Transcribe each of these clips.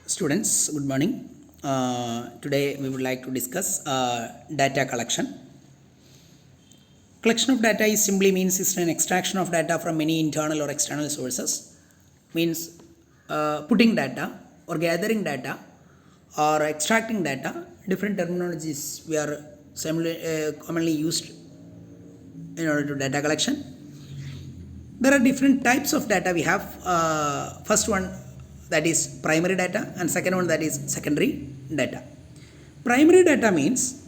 Students, good morning. Today we would like to discuss data collection. Collection of data is simply means is an extraction of data from many internal or external sources. Means putting data or gathering data or extracting data. Different terminologies we are commonly used in order to data collection. There are different types of data we have. First one, that is primary data, and second one, that is secondary data. Primary data means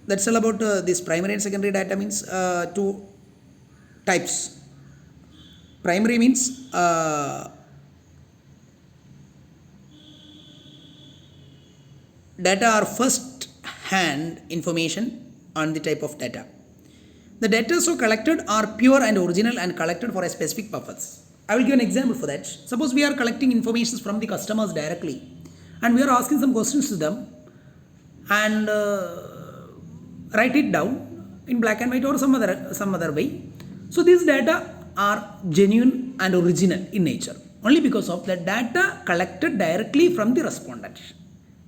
that's all about this primary and secondary data means two types. Primary means data are first hand information on the type of data. The data so collected are pure and original and collected for a specific purpose. I will give an example for that. Suppose we are collecting information from the customers directly and we are asking some questions to them and write it down in black and white or some other way. So these data are genuine and original in nature only because of the data collected directly from the respondent.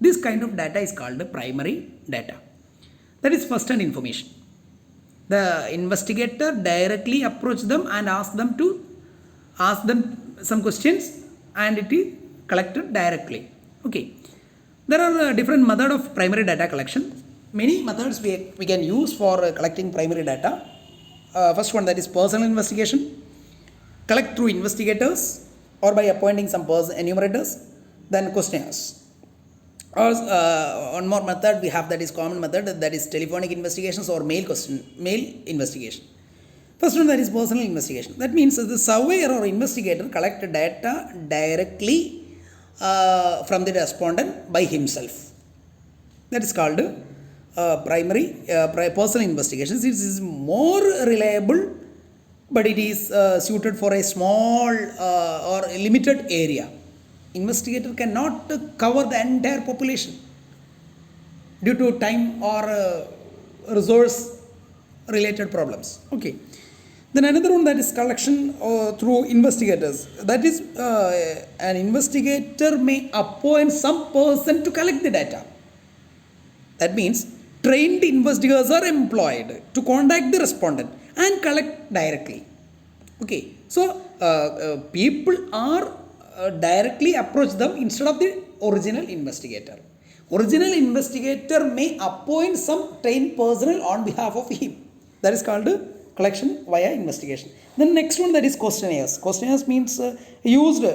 This kind of data is called the primary data. That is first hand information. The investigator directly approach them and ask them some questions and it is collected directly. Okay. There are different methods of primary data collection. Many methods we can use for collecting primary data. First one, that is personal investigation. Collect through investigators or by appointing some enumerators. Then questionnaires. Or one more method we have, that is common method, that is telephonic investigations or mail investigation. First one, that is personal investigation. That means the surveyor or investigator collect data directly from the respondent by himself. That is called primary personal investigations. It is more reliable, but it is suited for a small or a limited area. Investigator cannot cover the entire population due to time or resource related problems. Okay. Then another one, that is collection through investigators. That is an investigator may appoint some person to collect the data. That means trained investigators are employed to contact the respondent and collect directly. Okay. So people are directly approach them instead of the original investigator. Original investigator may appoint some trained personnel on behalf of him. That is called collection via investigation. Then next one, that is questionnaires. Questionnaires means used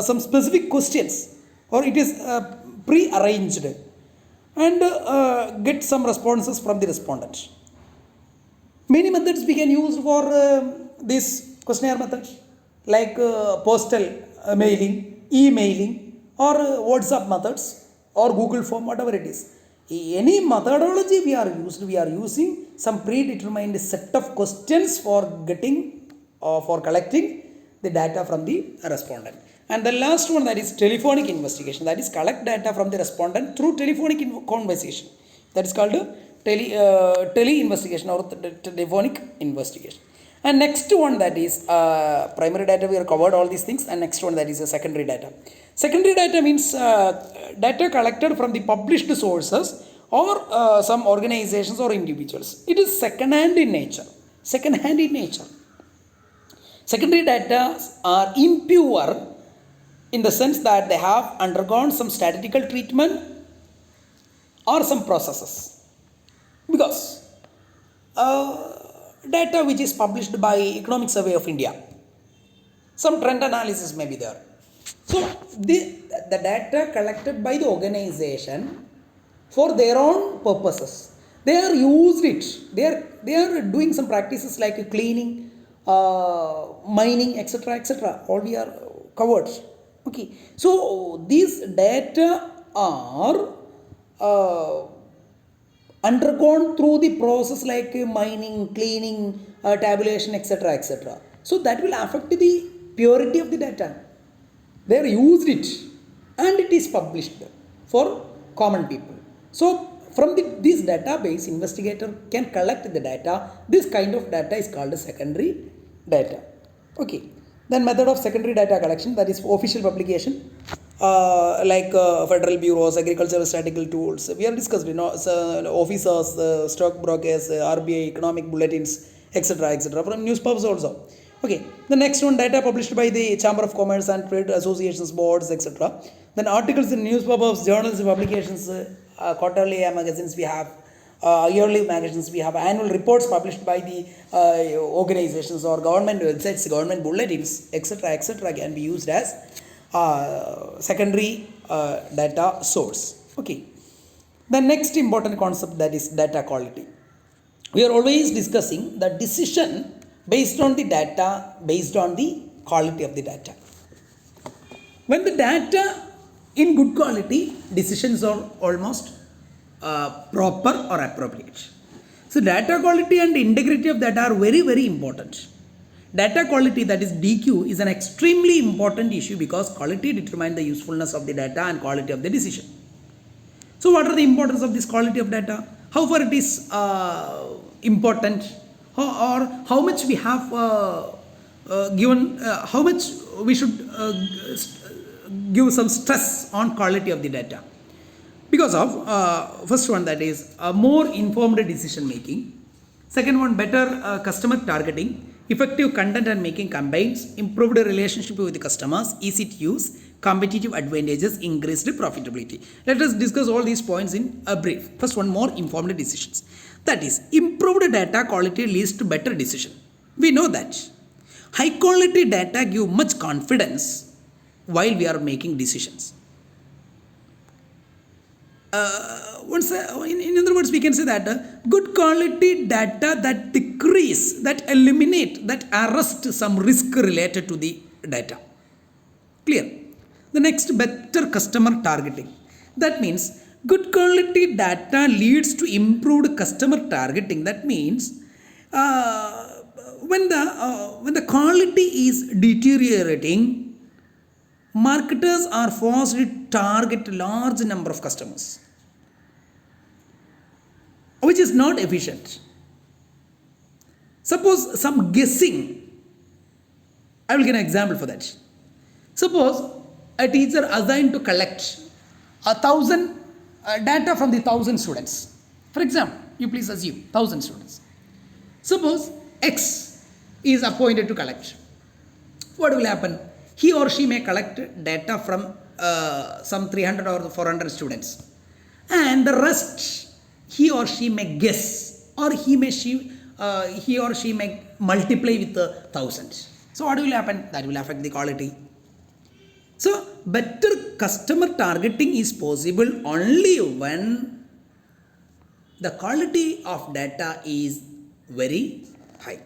some specific questions or it is pre-arranged and get some responses from the respondent. Many methods we can use for this questionnaire methods like postal mailing, emailing or WhatsApp methods or Google form, whatever it is. Any methodology we are using some predetermined set of questions for getting or for collecting the data from the respondent. And the last one, that is telephonic investigation. That is collect data from the respondent through telephonic conversation. That is called tele investigation or telephonic investigation. And next one, that is primary data, we have covered all these things. And next one, that is secondary data. Secondary data means data collected from the published sources or some organizations or individuals. It is second hand in nature. Secondary data are impure in the sense that they have undergone some statistical treatment or some processes. Because data which is published by Economic Survey of India, some trend analysis may be there. So the data collected by the organization for their own purposes, they are used it. They are doing some practices like cleaning, mining, etc. All we are covered. Okay. So these data are undergone through the process like mining, cleaning, tabulation, etc. So that will affect the purity of the data. They are used it and it is published for common people. So from this database, investigator can collect the data. This kind of data is called secondary data. Okay. Then method of secondary data collection, that is official publication, like federal bureaus, agricultural statistical tools. We are discussed, so, officers, stock brokers, RBI, economic bulletins, etc., etc. From newspapers also. Okay. The next one, data published by the Chamber of Commerce and Trade Associations, boards, etc. Then articles in newspapers, journals, publications, quarterly magazines we have. Yearly magazines, we have annual reports published by the organizations or government websites, government bulletins, etc., can be used as secondary data source. Okay. The next important concept, that is data quality. We are always discussing the decision based on the data, based on the quality of the data. When the data in good quality, decisions are almost proper or appropriate. So data quality and integrity of data are very, very important. Data quality, that is DQ, is an extremely important issue because quality determines the usefulness of the data and quality of the decision. So what are the importance of this quality of data? How far it is important, or how much we have given, how much we should give some stress on quality of the data? Because of first one, that is more informed decision making. Second one, better customer targeting, effective content and making campaigns, improved relationship with the customers, easy to use, competitive advantages, increased profitability. Let us discuss all these points in a brief. First one, more informed decisions. That is, improved data quality leads to better decision. We know that. High quality data give much confidence while we are making decisions. In other words, we can say that good quality data that decrease, that eliminate, that arrest some risk related to the data. Clear? The next, better customer targeting. That means good quality data leads to improved customer targeting. That means when the quality is deteriorating, marketers are forced to target large number of customers, which is not efficient. Suppose some guessing. I will give an example for that. Suppose a teacher assigned to collect 1,000 data from the 1,000 students. For example, you please assume 1,000 students. Suppose X is appointed to collect. What will happen? He or she may collect data from some 300 or 400 students, and the rest he or she may guess, or he or she may multiply with the thousands. So what will happen? That will affect the quality. So better customer targeting is possible only when the quality of data is very high.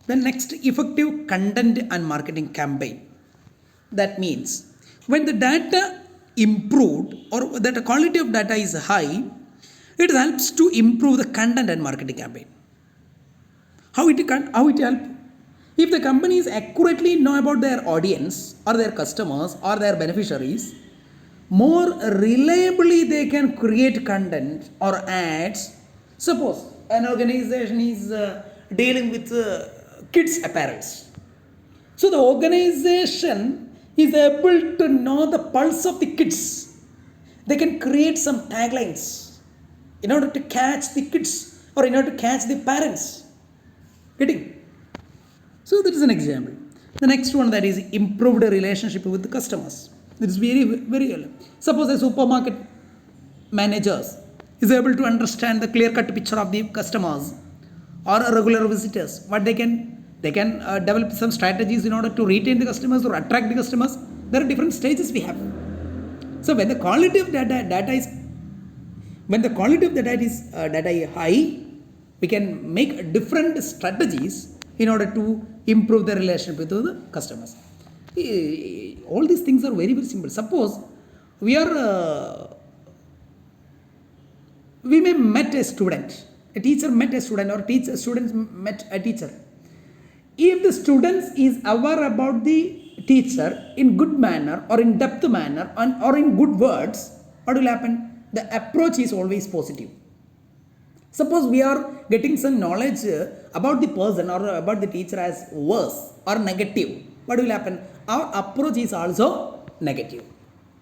The next, effective content and marketing campaign. That means when the data improved or that the quality of data is high, it helps to improve the content and marketing campaign. How it help? If the companies accurately know about their audience or their customers or their beneficiaries, more reliably they can create content or ads. Suppose an organization is dealing with kids apparels. So the organization is able to know the pulse of the kids. They can create some taglines in order to catch the kids or in order to catch the parents. Getting? So that is an example. The next one, that is improved relationship with the customers. This is very, very early. Suppose a supermarket manager is able to understand the clear-cut picture of the customers or regular visitors. What they can develop some strategies in order to retain the customers or attract the customers. There are different stages we have. So when the quality of data is high, we can make different strategies in order to improve the relationship with the customers. All these things are very, very simple. Suppose we may met a student, a teacher met a student, or students met a teacher. If the students is aware about the teacher in good manner or in depth manner or in good words, what will happen? The approach is always positive. Suppose we are getting some knowledge about the person or about the teacher as worse or negative, what will happen? Our approach is also negative.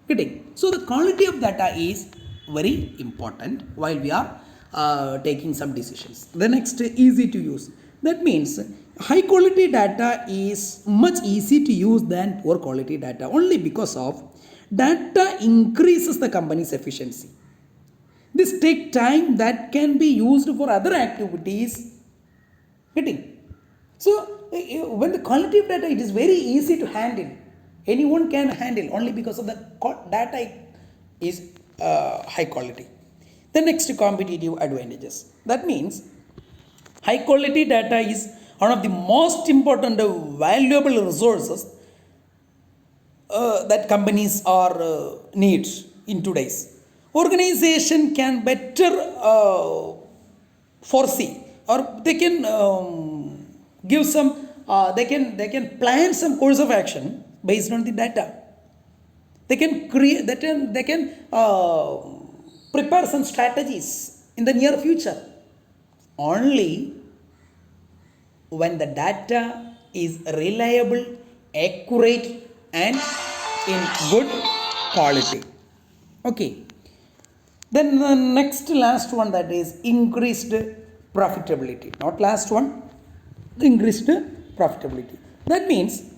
Getting? So the quality of data is very important while we are taking some decisions. The next, easy to use. That means high quality data is much easy to use than poor quality data, only because of data increases the company's efficiency. This take time that can be used for other activities. Getting? So when the quality of data, it is very easy to handle. Anyone can handle, only because of the data is high quality. The next, competitive advantages. That means high quality data is one of the most important valuable resources that companies are needs in today's. Organization can better foresee, or they can give some they can plan some course of action based on the data. They can create that, they can prepare some strategies in the near future, only when the data is reliable, accurate, and in good quality. Okay. Then the next, last one, that is increased profitability. Not last one, increased profitability. That means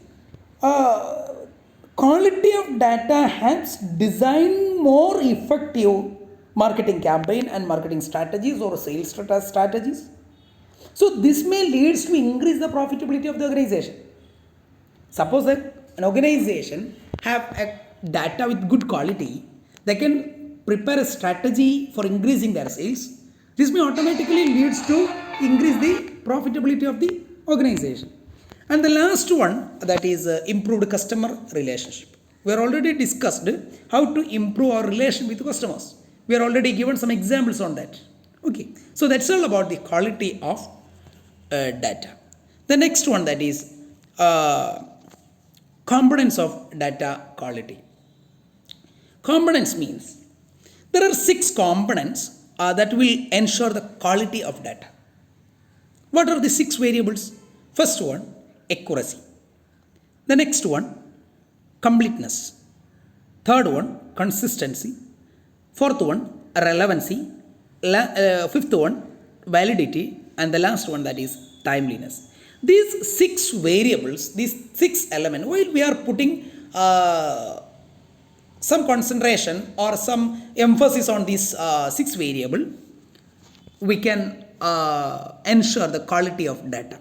quality of data helps design more effective marketing campaign and marketing strategies or sales strategies. So this may leads to increase the profitability of the organization. Suppose that an organization have a data with good quality, they can prepare a strategy for increasing their sales. This may automatically leads to increase the profitability of the organization. And the last one, that is improved customer relationship. We are already discussed how to improve our relation with customers. We are already given some examples on that. Okay, so that's all about the quality of data. The next one, that is components of data quality. Components means there are 6 components that will ensure the quality of data. What are the 6 variables? First one, accuracy. The next one, completeness. Third one, consistency. Fourth one, relevancy. Fifth one, validity. And the last one, that is timeliness. These 6 variables, these 6 elements, while we are putting some concentration or some emphasis on these 6 variable, we can ensure the quality of data.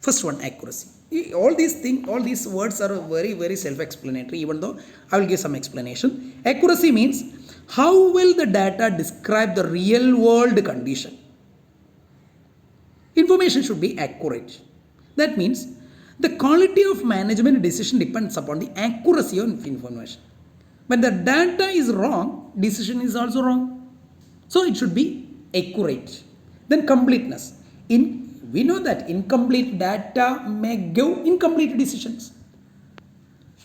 First one, accuracy. All these things, all these words are very, very self-explanatory, even though I will give some explanation. Accuracy means how well the data describe the real world condition. Information should be accurate. That means the quality of management decision depends upon the accuracy of information. When the data is wrong, decision is also wrong. So it should be accurate. Then completeness. We know that incomplete data may give incomplete decisions.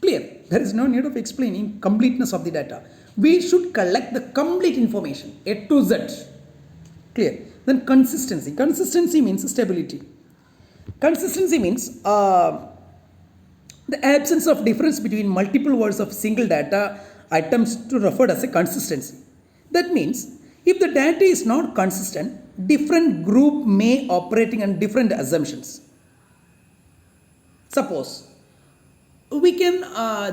Clear? There is no need of explaining completeness of the data. We should collect the complete information, A to Z. Clear? Then consistency. Consistency means stability. Consistency means the absence of difference between multiple words of single data items to referred as a consistency. That means if the data is not consistent, different group may operating on different assumptions. Suppose we can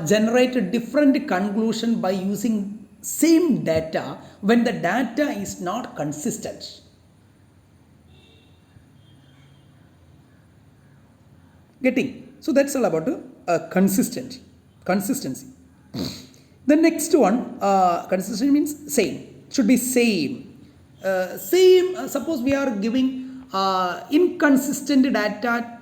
generate a different conclusion by using same data when the data is not consistent. Getting? So that's all about consistency. The next one, consistency means same. Should be same. Suppose we are giving inconsistent data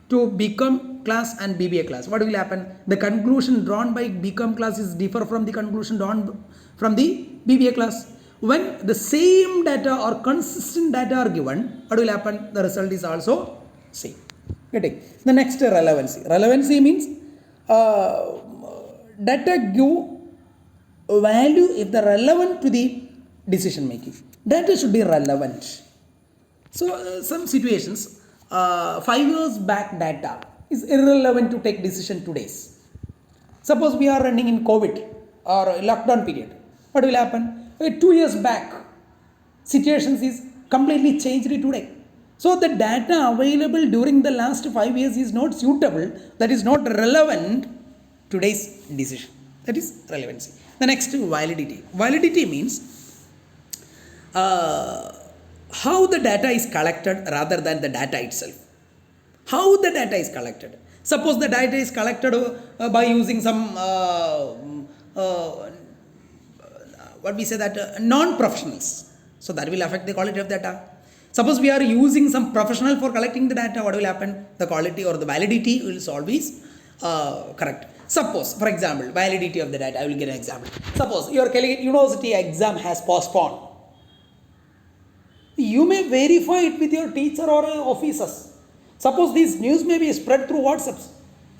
to BCom class and BBA class. What will happen? The conclusion drawn by BCom class is differ from the conclusion drawn from the BBA class. When the same data or consistent data are given, what will happen? The result is also same. Getting? The next, relevancy. Relevancy means data give value if they're relevant to the decision making. Data should be relevant. So some situations, 5 years back data is irrelevant to take decision today. Suppose we are running in COVID or lockdown period. What will happen? 2 years back, situations is completely changed today. So the data available during the last 5 years is not suitable. That is not relevant today's decision. That is relevancy. The next, validity. Validity means how the data is collected rather than the data itself. How the data is collected. Suppose the data is collected by using some what we say that non-professionals. So that will affect the quality of data. Suppose we are using some professional for collecting the data, what will happen? The quality or the validity will always correct. Suppose, for example, validity of the data, I will give an example. Suppose your university exam has postponed. You may verify it with your teacher or officers. Suppose this news may be spread through WhatsApp.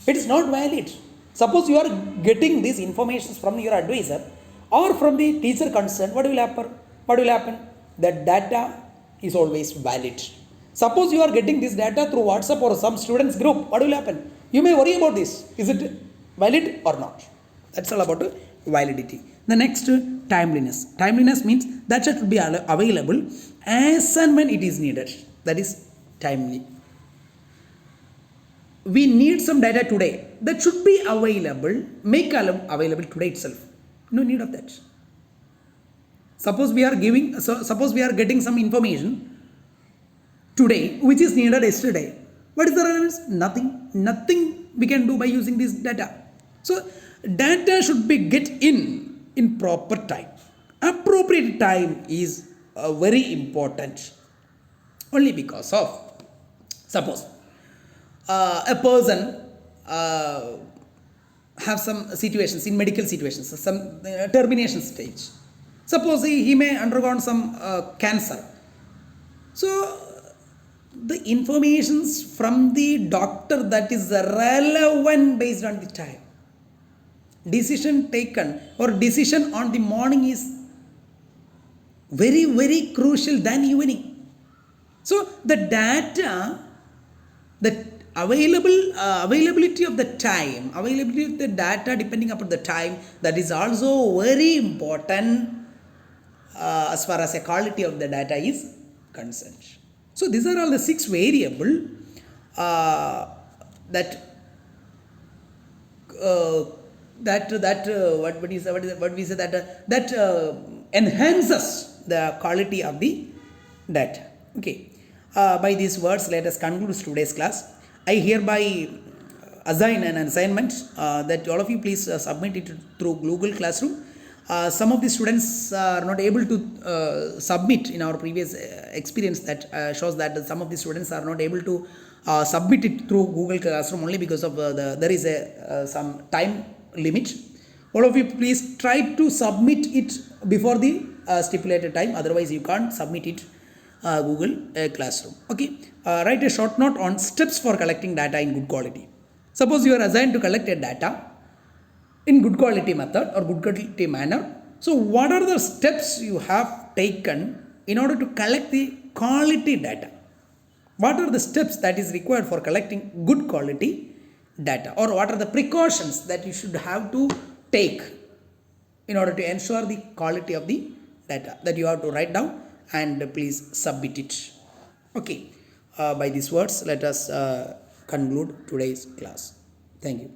It is not valid. Suppose you are getting these information from your advisor or from the teacher concerned, what will happen? What will happen? The data is always valid. Suppose you are getting this data through WhatsApp or some students group, what will happen? You may worry about this. Is it valid or not? That's all about validity. The next, timeliness. Timeliness means that should be available as and when it is needed. That is timely. We need some data today. That should be available, make available today itself. No need of that. Suppose we are getting some information today which is needed yesterday. What is the relevance? Nothing we can do by using this data. So data should be get in proper time. Appropriate time is very important. Only because of, suppose a person have some situations in medical situations, some termination stage. Suppose he may undergone some cancer. So the informations from the doctor that is relevant based on the time. Decision taken or decision on the morning is very, very crucial than evening. So the data, the availability of the time, availability of the data depending upon the time, that is also very important as far as the quality of the data is concerned. So these are all the 6 variables that enhances the quality of the data. Okay. By these words, let us conclude today's class. I hereby assign an assignment that all of you please submit it through Google Classroom. Some of the students are not able to submit. In our previous experience, that shows that some of the students are not able to submit it through Google Classroom only because of there is some time limit. All of you please try to submit it before the stipulated time, otherwise you can't submit it Google Classroom. Okay. Write a short note on steps for collecting data in good quality. Suppose you are assigned to collect a data in good quality method or good quality manner. So what are the steps you have taken in order to collect the quality data? What are the steps that is required for collecting good quality data, or what are the precautions that you should have to take in order to ensure the quality of the data? That you have to write down and please submit it. Okay. By these words, let us conclude today's class. Thank you.